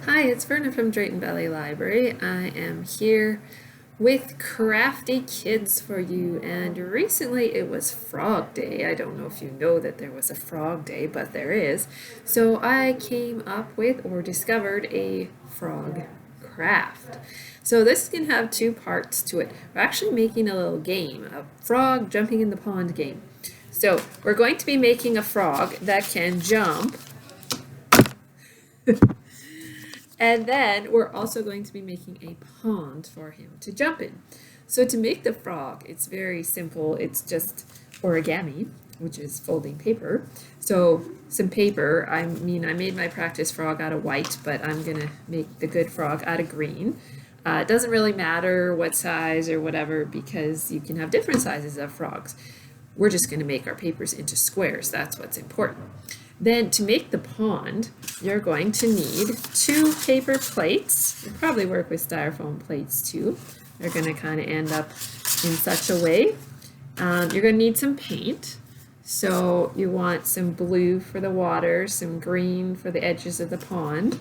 Hi, it's Verna from Drayton Valley Library. I am here with Crafty Kids for you, and recently it was Frog Day. I don't know if you know that there was a Frog Day, but there is. So I came up with or discovered a frog craft. So this can have two parts to it. We're actually making a little game, a frog jumping in the pond game. So we're going to be making a frog that can jump. And then we're also going to be making a pond for him to jump in. So to make the frog, it's very simple. It's just origami, which is folding paper. So some paper, I made my practice frog out of white, but I'm gonna make the good frog out of green. It doesn't really matter what size or whatever because you can have different sizes of frogs. We're just gonna make our papers into squares. That's what's important. Then to make the pond, you're going to need 2 paper plates. You'll probably work with styrofoam plates too. They're going to kind of end up in such a way. You're going to need some paint. So you want some blue for the water, some green for the edges of the pond.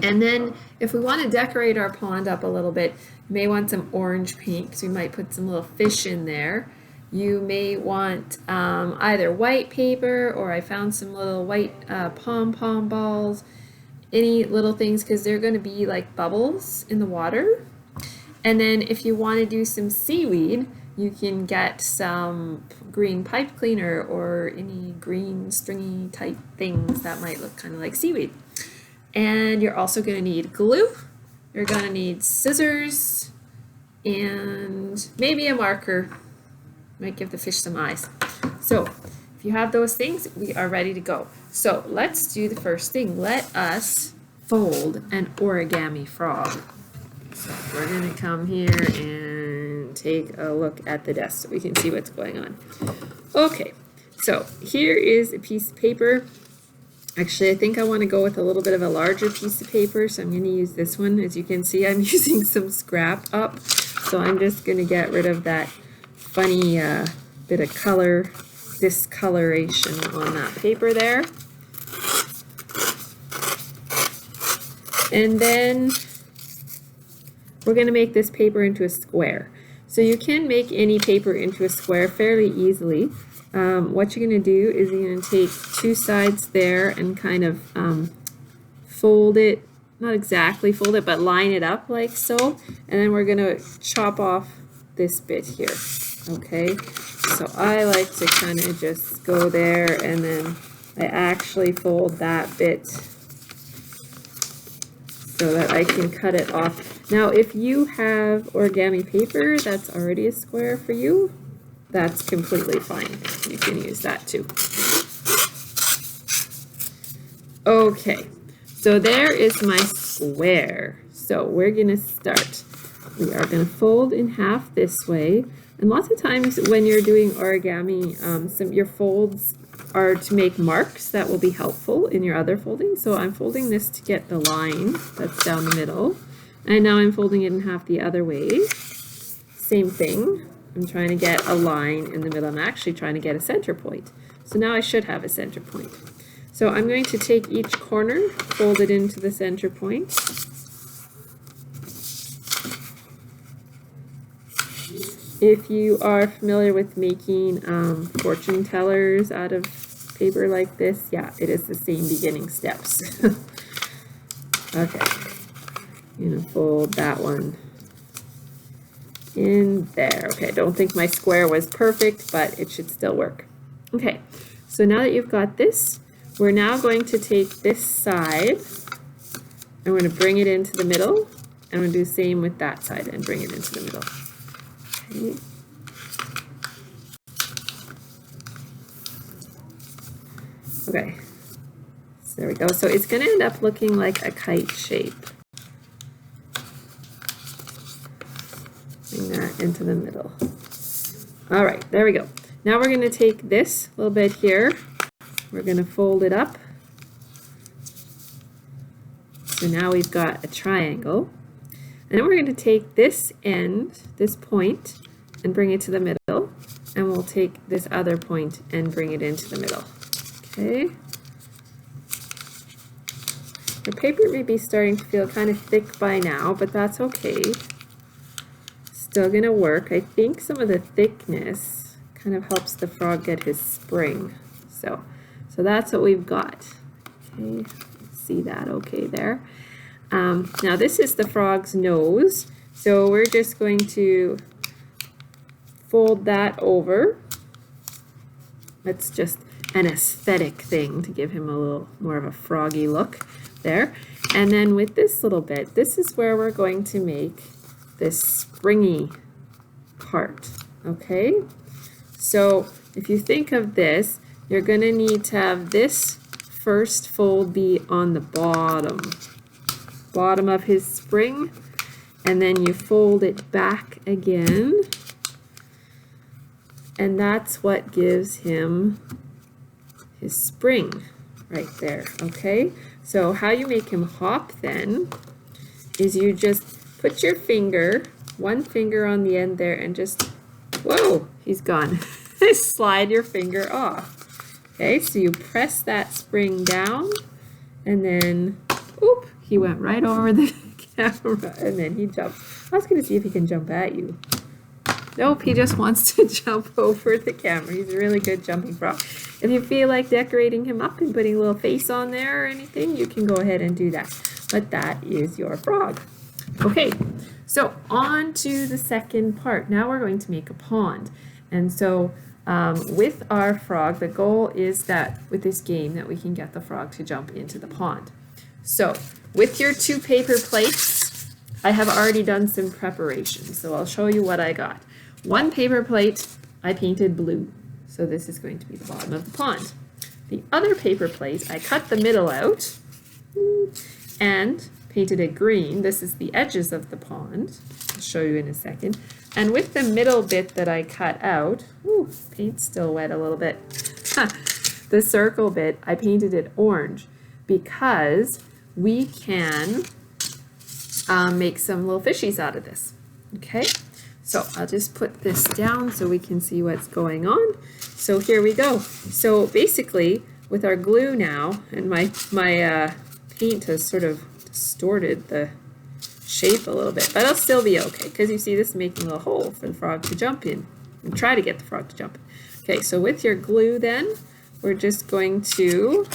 And then if we want to decorate our pond up a little bit, you may want some orange paint because we might put some little fish in there. You may want either white paper, or I found some little white pom-pom balls, any little things because they're going to be like bubbles in the water. And then if you want to do some seaweed, you can get some green pipe cleaner or any green stringy type things that might look kind of like seaweed. And you're also going to need glue. You're going to need scissors and maybe a marker. Might give the fish some eyes. So if you have those things, we are ready to go. So let's do the first thing. Let us fold an origami frog. So we're going to come here and take a look at the desk so we can see what's going on. Okay, so here is a piece of paper. Actually, I think I want to go with a little bit of a larger piece of paper, so I'm going to use this one. As you can see, I'm using some scrap up, so I'm just going to get rid of that funny bit of color discoloration on that paper there. And then we're going to make this paper into a square. So you can make any paper into a square fairly easily. What you're going to do is you're going to take 2 sides there and kind of fold it, not exactly fold it, but line it up like so. And then we're going to chop off this bit here. Okay, so I like to kind of just go there and then I actually fold that bit so that I can cut it off. Now if you have origami paper that's already a square for you, that's completely fine. You can use that too. Okay, so there is my square. So we're going to start. We are going to fold in half this way. And lots of times when you're doing origami, your folds are to make marks that will be helpful in your other folding. So I'm folding this to get the line that's down the middle. And now I'm folding it in half the other way. Same thing. I'm trying to get a line in the middle. I'm actually trying to get a center point. So now I should have a center point. So I'm going to take each corner, fold it into the center point. If you are familiar with making fortune tellers out of paper like this, yeah, it is the same beginning steps. Okay, I'm going to fold that one in there. Okay, I don't think my square was perfect, but it should still work. Okay, so now that you've got this, we're now going to take this side and we're going to bring it into the middle, and we're going to do the same with that side and bring it into the middle. Okay, so there we go. So it's going to end up looking like a kite shape. Bring that into the middle. All right, there we go. Now we're going to take this little bit here. We're going to fold it up. So now we've got a triangle. And then we're going to take this end, this point, and bring it to the middle. And we'll take this other point and bring it into the middle. Okay. The paper may be starting to feel kind of thick by now, but that's okay. Still gonna work. I think some of the thickness kind of helps the frog get his spring. So that's what we've got. Okay, see that okay there. Now this is the frog's nose. So we're just going to fold that over. That's just an aesthetic thing to give him a little more of a froggy look there. And then with this little bit, this is where we're going to make this springy part, okay? So if you think of this, you're going to need to have this first fold be on the bottom of his spring, and then you fold it back again, and that's what gives him his spring right there, okay? So how you make him hop then is you just put your finger, one finger on the end there, and just, whoa, he's gone. Slide your finger off. Okay, so you press that spring down, and then, oop, he went right over the camera, and then he jumped. I was going to see if he can jump at you. Nope, he just wants to jump over the camera. He's a really good jumping frog. If you feel like decorating him up and putting a little face on there or anything, you can go ahead and do that. But that is your frog. Okay, so on to the second part. Now we're going to make a pond. And so with our frog, the goal is that with this game that we can get the frog to jump into the pond. So with your 2 paper plates, I have already done some preparation. So I'll show you what I got. 1 paper plate, I painted blue. So this is going to be the bottom of the pond. The other paper plate, I cut the middle out and painted it green. This is the edges of the pond. I'll show you in a second. And with the middle bit that I cut out, ooh, paint's still wet a little bit. The circle bit, I painted it orange because we can make some little fishies out of this. Okay, so I'll just put this down so we can see what's going on. So here we go. So basically, with our glue now, and my paint has sort of distorted the shape a little bit, but it'll still be okay because you see this is making a little hole for the frog to jump in and try to get the frog to jump in. Okay, so with your glue then, we're just going to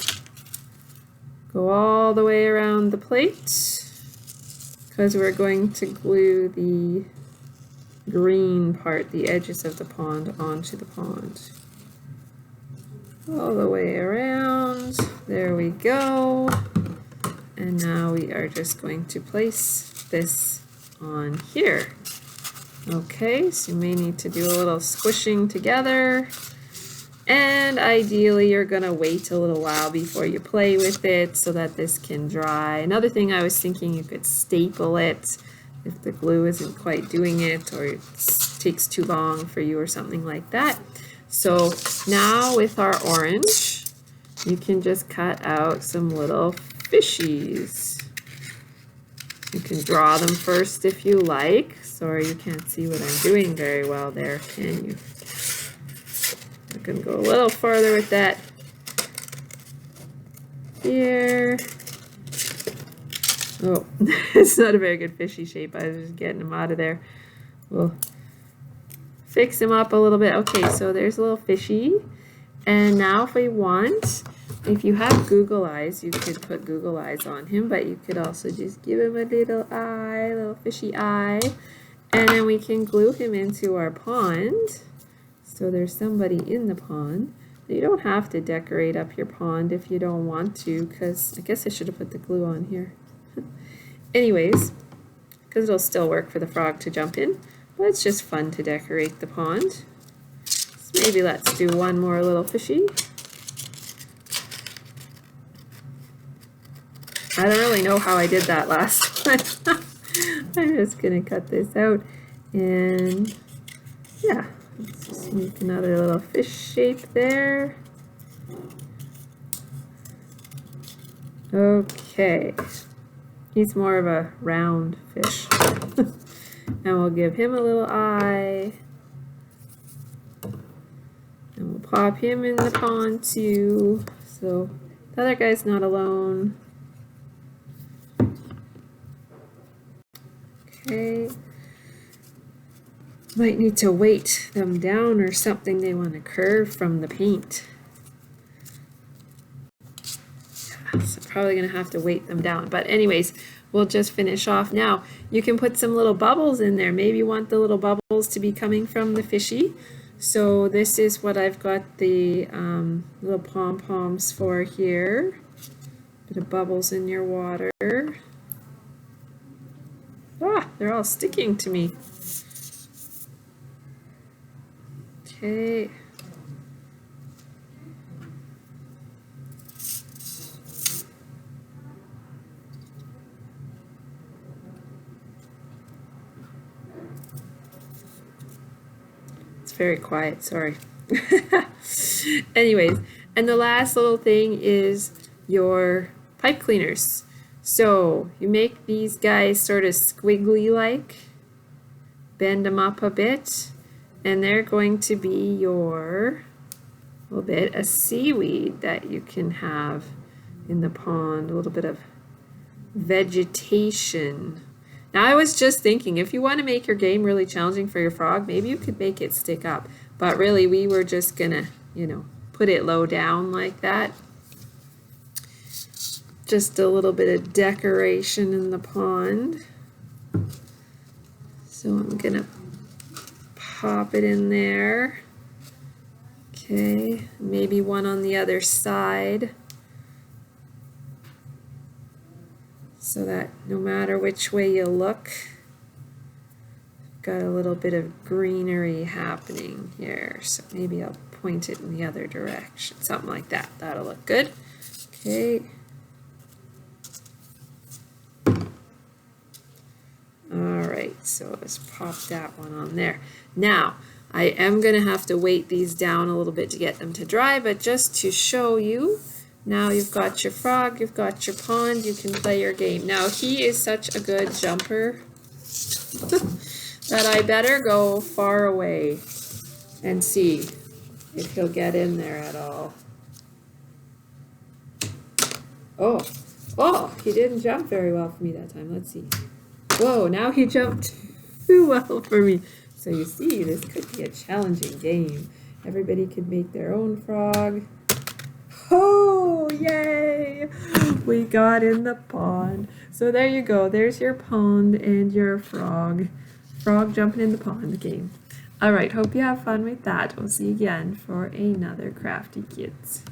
go all the way around the plate because we're going to glue the green part, the edges of the pond, onto the pond. All the way around. There we go. And now we are just going to place this on here. Okay, so you may need to do a little squishing together. And ideally you're gonna wait a little while before you play with it so that this can dry. Another thing I was thinking, you could staple it if the glue isn't quite doing it or it takes too long for you or something like that. So now with our orange, you can just cut out some little fishies. You can draw them first if you like. Sorry, you can't see what I'm doing very well there, can you? I can go a little farther with that. Here. Oh, it's not a very good fishy shape. I was just getting them out of there. We'll fix him up a little bit. Okay, so there's a little fishy. And now if we want, if you have Google eyes, you could put Google eyes on him, but you could also just give him a little eye, a little fishy eye. And then we can glue him into our pond. So there's somebody in the pond. You don't have to decorate up your pond if you don't want to, because I guess I should have put the glue on here. Anyways, because it'll still work for the frog to jump in, but it's just fun to decorate the pond. So maybe let's do one more little fishy. I don't really know how I did that last one. I'm just gonna cut this out, and yeah, let's just make another little fish shape there. Okay. He's more of a round fish. And we'll give him a little eye. And we'll pop him in the pond too. So the other guy's not alone. Okay. Might need to weight them down or something. They want to curve from the paint. Yeah, so probably going to have to weight them down. But anyways, we'll just finish off now. You can put some little bubbles in there. Maybe you want the little bubbles to be coming from the fishy. So this is what I've got the little pom-poms for here. Bit of bubbles in your water. Ah, they're all sticking to me. Okay. It's very quiet, sorry. Anyways, and the last little thing is your pipe cleaners. So you make these guys sort of squiggly like, bend them up a bit, and they're going to be your little bit of seaweed that you can have in the pond, a little bit of vegetation. Now I was just thinking, if you want to make your game really challenging for your frog, maybe you could make it stick up. But really we were just gonna, you know, put it low down like that. Just a little bit of decoration in the pond. So I'm gonna pop it in there. Okay, maybe one on the other side. So that no matter which way you look, got a little bit of greenery happening here. So maybe I'll point it in the other direction, something like that. That'll look good. Okay. Alright, so let's pop that one on there. Now, I am going to have to weight these down a little bit to get them to dry, but just to show you, now you've got your frog, you've got your pond, you can play your game. Now, he is such a good jumper that I better go far away and see if he'll get in there at all. Oh, he didn't jump very well for me that time. Let's see. Whoa, now he jumped too well for me. So you see, this could be a challenging game. Everybody could make their own frog. Oh, yay! We got in the pond. So there you go. There's your pond and your frog. Frog jumping in the pond game. All right, hope you have fun with that. We'll see you again for another Crafty Kids.